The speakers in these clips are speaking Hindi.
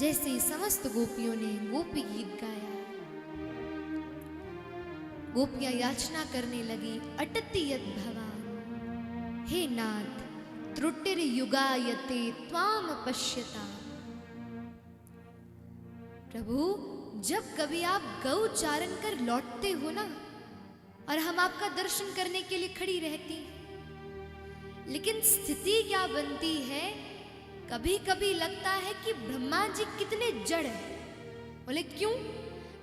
जैसे ही समस्त गोपियों ने गोपी गीत गाया, गोपियां याचना करने लगी, अटति यद भवान, हे नाथ त्रुटिर्युगायते त्वाम पश्यता। प्रभु, जब कभी आप गौ चारण कर लौटते हो ना, और हम आपका दर्शन करने के लिए खड़ी रहती, लेकिन स्थिति क्या बनती है, कभी कभी लगता है कि ब्रह्मा जी कितने जड़ हैं। बोले क्यों?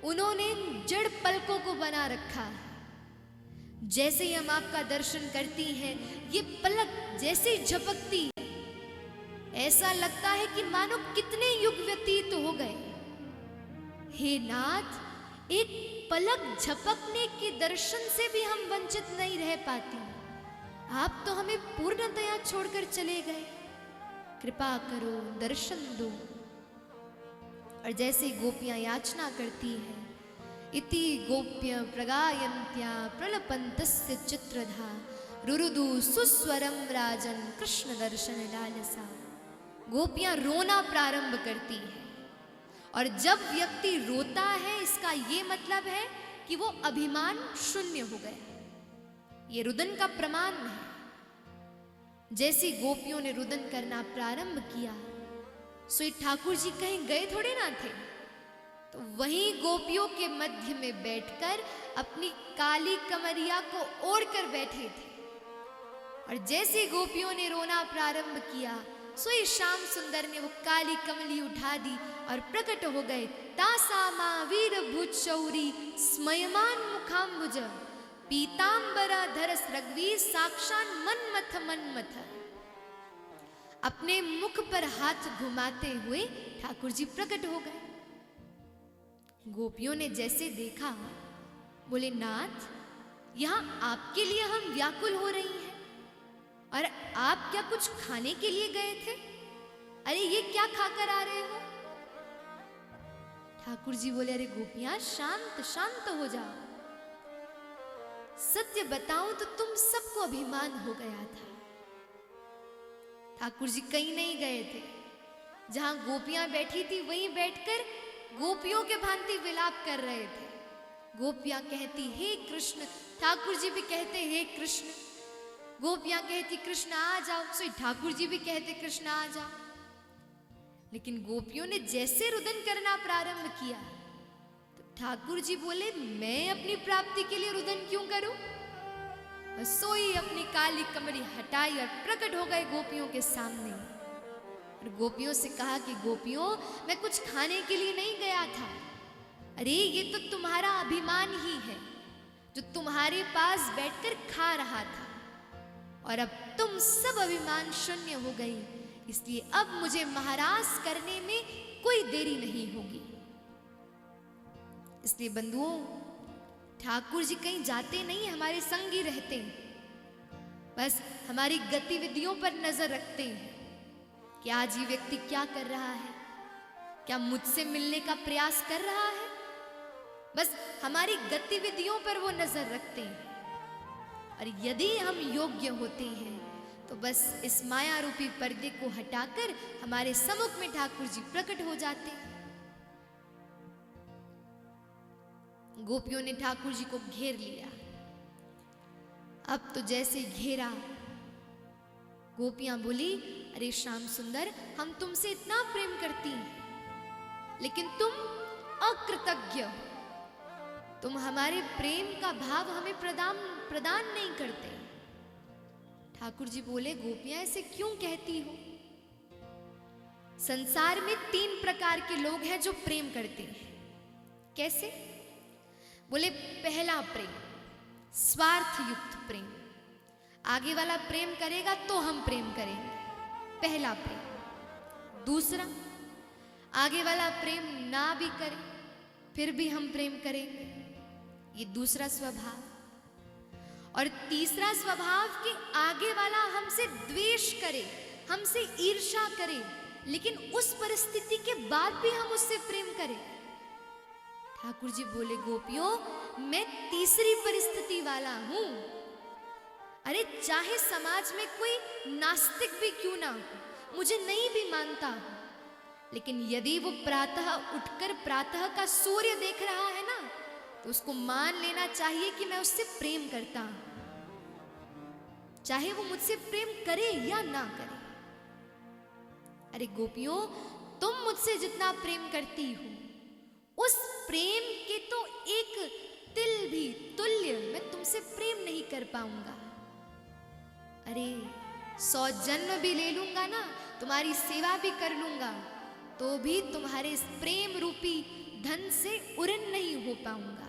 उन्होंने जड़ पलकों को बना रखा है। जैसे ही हम आपका दर्शन करती हैं, ये पलक जैसे झपकती, ऐसा लगता है कि मानो कितने युग व्यतीत हो गए। हे नाथ, एक पलक झपकने के दर्शन से भी हम वंचित नहीं रह पाती। आप तो हमें पूर्णतया छोड़कर चले गए, कृपा करो, दर्शन दो। और जैसे गोपियां याचना करती हैं, इति गोप्य प्रगायन्त्या प्रलपन्तस्य चित्रधा रुरुदु सुस्वरम राजन कृष्ण दर्शन लालसा। गोपियां रोना प्रारंभ करती हैं, और जब व्यक्ति रोता है, इसका ये मतलब है कि वो अभिमान शून्य हो गया। ये रुदन का प्रमाण है। जैसे गोपियों ने रुदन करना प्रारंभ किया, सो ठाकुर जी कहीं गए थोड़े ना थे, तो वहीं गोपियों के मध्य में बैठकर अपनी काली कमरिया को ओढ़कर बैठे थे। और जैसे गोपियों ने रोना प्रारंभ किया, सो श्याम सुंदर ने वो काली कमली उठा दी और प्रकट हो गए। तासा मां वीर भूत शौरी स्मयमान मुखाम्बुज पीतांबरा धरस रघुवीर साक्षात मन्मथ। अपने मुख पर हाथ घुमाते हुए ठाकुर जी प्रकट हो गए। गोपियों ने जैसे देखा, बोले नाथ, यहां आपके लिए हम व्याकुल हो रही हैं, और आप क्या कुछ खाने के लिए गए थे? अरे ये क्या खाकर आ रहे हो? ठाकुर जी बोले, अरे गोपियां शांत शांत हो जाओ। सत्य बताऊं तो तुम सबको अभिमान हो गया था। ठाकुर जी कहीं नहीं गए थे, जहां गोपियां बैठी थी वहीं बैठकर गोपियों के भांति विलाप कर रहे थे। गोपियां कहती हे कृष्ण, ठाकुर जी भी कहते हे कृष्ण। गोपियां कहती कृष्ण आ जाओ, सो ठाकुर जी भी कहते कृष्ण आ जाओ। लेकिन गोपियों ने जैसे रुदन करना प्रारंभ किया, तो ठाकुर जी बोले, मैं अपनी प्राप्ति के लिए रुदन क्यों करूं? सोई अपनी काली कमरी हटाई और प्रकट हो गए गोपियों के सामने। और गोपियों से कहा कि गोपियों, मैं कुछ खाने के लिए नहीं गया था। अरे ये तो तुम्हारा अभिमान ही है, जो तुम्हारे पास बैठकर खा रहा था, और अब तुम सब अभिमान शून्य हो गई, इसलिए अब मुझे महाराज करने में कोई देरी नहीं होगी। इसलिए बंधुओं, ठाकुर जी कहीं जाते नहीं, हमारे संग ही रहते हैं। बस हमारी गतिविधियों पर नजर रखते हैं कि आज ये व्यक्ति क्या कर रहा है, क्या मुझसे मिलने का प्रयास कर रहा है। बस हमारी गतिविधियों पर वो नजर रखते हैं। और यदि हम योग्य होते हैं, तो बस इस माया रूपी पर्दे को हटाकर हमारे सम्मुख में ठाकुर जी प्रकट हो जाते हैं। गोपियों ने ठाकुर जी को घेर लिया। अब तो जैसे घेरा, गोपियां बोली, अरे श्याम सुंदर, हम तुमसे इतना प्रेम करती हैं, लेकिन तुम अकृतज्ञ हो। तुम हमारे प्रेम का भाव हमें प्रदान नहीं करते। ठाकुर जी बोले, गोपियां ऐसे क्यों कहती हो? संसार में 3 प्रकार के लोग हैं जो प्रेम करते हैं। कैसे? बोले, पहला प्रेम स्वार्थ युक्त प्रेम। आगे वाला प्रेम करेगा तो हम प्रेम करेंगे, पहला प्रेम। दूसरा, आगे वाला प्रेम ना भी करे फिर भी हम प्रेम करेंगे, ये दूसरा स्वभाव। और तीसरा स्वभाव कि आगे वाला हमसे द्वेष करे, हमसे ईर्ष्या करे, लेकिन उस परिस्थिति के बाद भी हम उससे प्रेम करें। ठाकुर जी बोले, गोपियों, मैं तीसरी परिस्थिति वाला हूं। अरे चाहे समाज में कोई नास्तिक भी क्यों ना हो, मुझे नहीं भी मानता हो, लेकिन यदि वो प्रातः उठकर प्रातः का सूर्य देख रहा है ना, तो उसको मान लेना चाहिए कि मैं उससे प्रेम करता हूं, चाहे वो मुझसे प्रेम करे या ना करे। अरे गोपियों, तुम मुझसे जितना प्रेम करती हो, उस प्रेम के तो एक तिल भी तुल्य मैं तुमसे प्रेम नहीं कर पाऊंगा। अरे 100 जन्म भी ले लूंगा ना, तुम्हारी सेवा भी कर लूंगा, तो भी तुम्हारे इस प्रेम रूपी धन से उऋण नहीं हो पाऊंगा।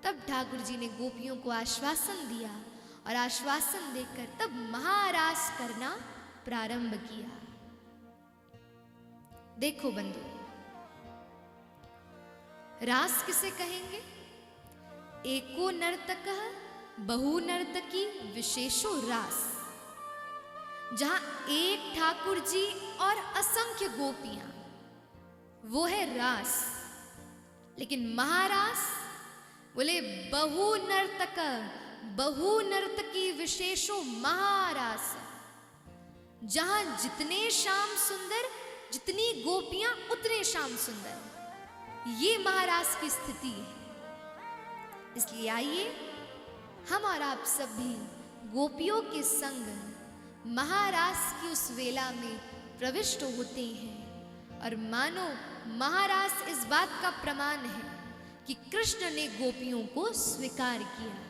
तब ठाकुर जी ने गोपियों को आश्वासन दिया और आश्वासन देकर तब महारास करना प्रारंभ किया। देखो बंधु, रास किसे कहेंगे? एको नर्तकः बहु नर्तकी विशेषो रास, जहां एक ठाकुर जी और असंख्य गोपियां, वो है रास। लेकिन महारास बोले बहु नर्तक बहु नर्तकी विशेषो महारास, जहां जितने श्याम सुंदर, जितनी गोपियां उतने श्याम सुंदर, ये महारास की स्थिति है। इसलिए आइए हम और आप सब भी गोपियों के संग महारास की उस वेला में प्रविष्ट होते हैं, और मानो महारास इस बात का प्रमाण है कि कृष्ण ने गोपियों को स्वीकार किया।